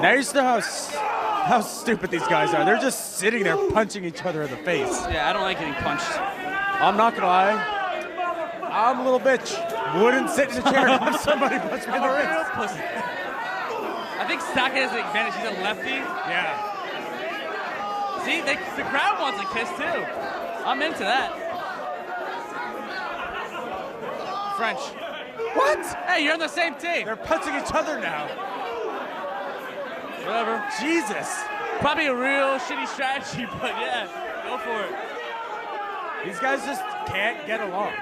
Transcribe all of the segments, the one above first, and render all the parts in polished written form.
Now you know how stupid these guys are. They're just sitting there punching each other in the face. Yeah, I don't like getting punched. I'm not gonna lie. I'm a little bitch. Wouldn't sit in a chair and have somebody punch me in the face. I think Stock has the advantage. He's a lefty. Yeah. See, the crowd wants a kiss too. I'm into that. French. What? Hey, you're on the same team. They're punching each other now. Whatever. Jesus. Probably a real shitty strategy, but yeah, go for it. These guys just can't get along.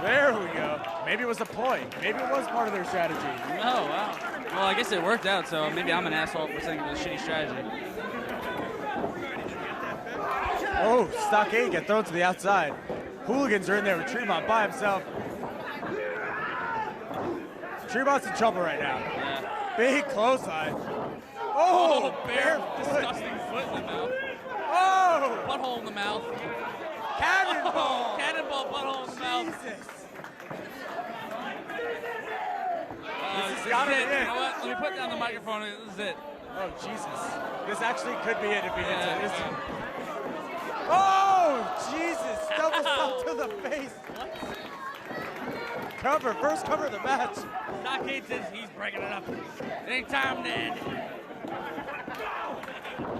There we go. Maybe it was a ploy. Maybe it was part of their strategy. Oh, wow. Well, I guess it worked out, so maybe I'm an asshole for saying it was a shitty strategy. Oh, Stockade get thrown to the outside. Hooligans are in there with Tremont by himself. Tremont's in trouble right now. Yeah. Big clothesline. Oh, bare disgusting foot in the mouth. Oh! Butthole in the mouth. Cannonball! Oh, cannonball, butthole in the mouth. Jesus. This is gotta it. be it. You know what? Let me put down the microphone. This is it. Oh, Jesus. This actually could be it if he hits it. This- Yeah. Oh, Jesus. Double stomp to the face. What? Cover. First cover of the match. Stockade says he's breaking it up. It ain't time to end.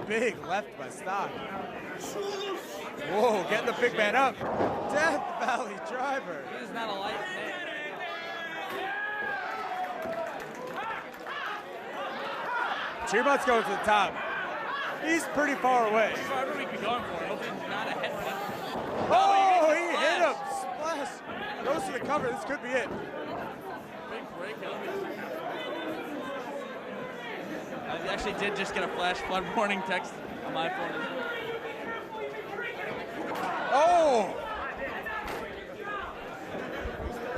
Big left by Stock. Whoa, getting the big man up. Death Valley driver. He is not a light man. Tremont's going to the top. He's pretty far away. Whatever we be going for. Hopefully not a headbutt. Oh, he hit him. Splash. Goes to the cover. This could be it. Big breakout. I actually did just get a flash flood warning text on my phone. Oh!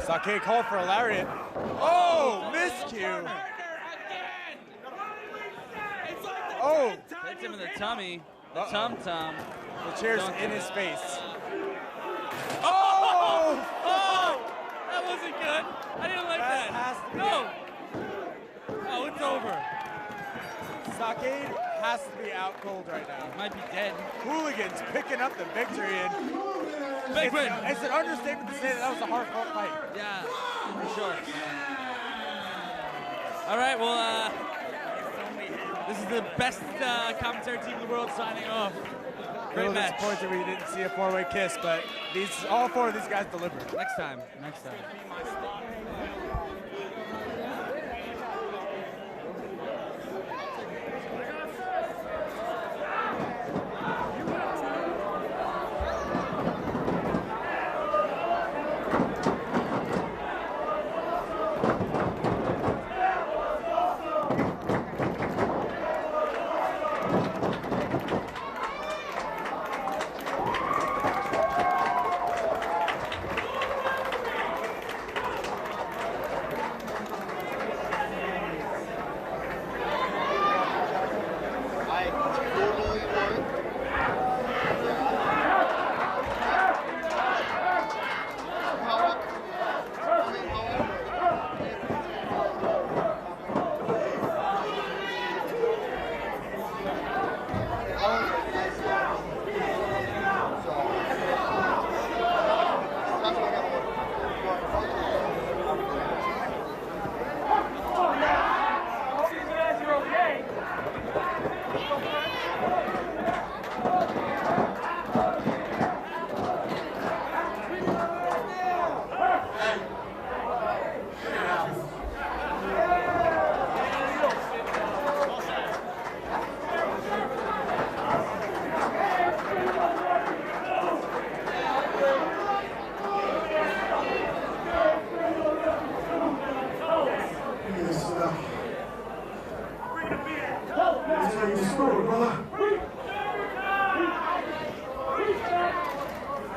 Stockade called for a lariat. Oh, miscue. Oh! Hits him in the tummy. The tum-tum. The chair's in his face. Oh! Oh! That wasn't good. I didn't like That that. has to be No. Oh, it's over. Stockade has to be out cold right now. Might be dead. Hooligans picking up the victory, and Big win. it's an understatement to say that was a hard-fought fight. Yeah, for sure. All right, well, this is the best commentary team in the world signing off. Great match. Disappointed we didn't see a four-way kiss, but all four of these guys delivered. Next time. Next time.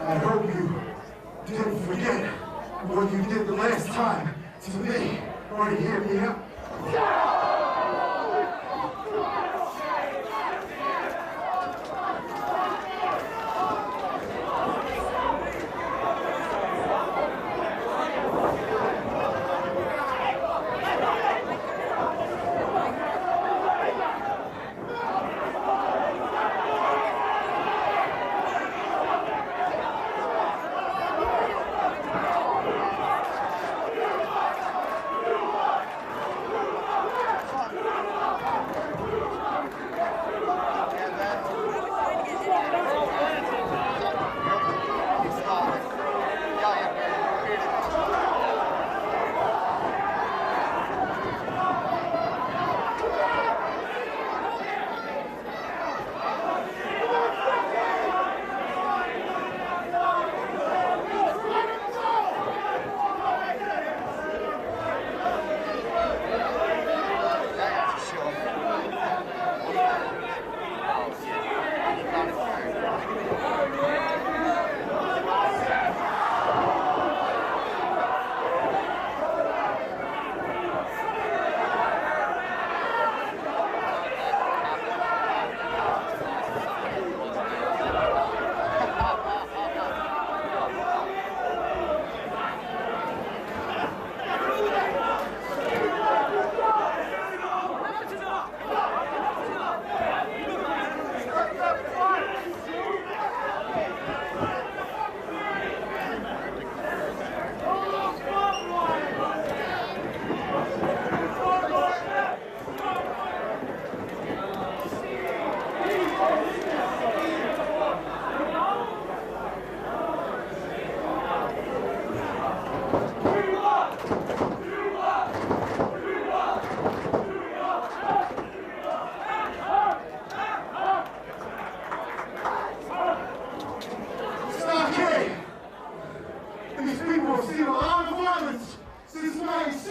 I hope you didn't forget what you did the last time to me. Or you hear me out?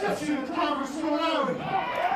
exception of Congress, Rhode Island.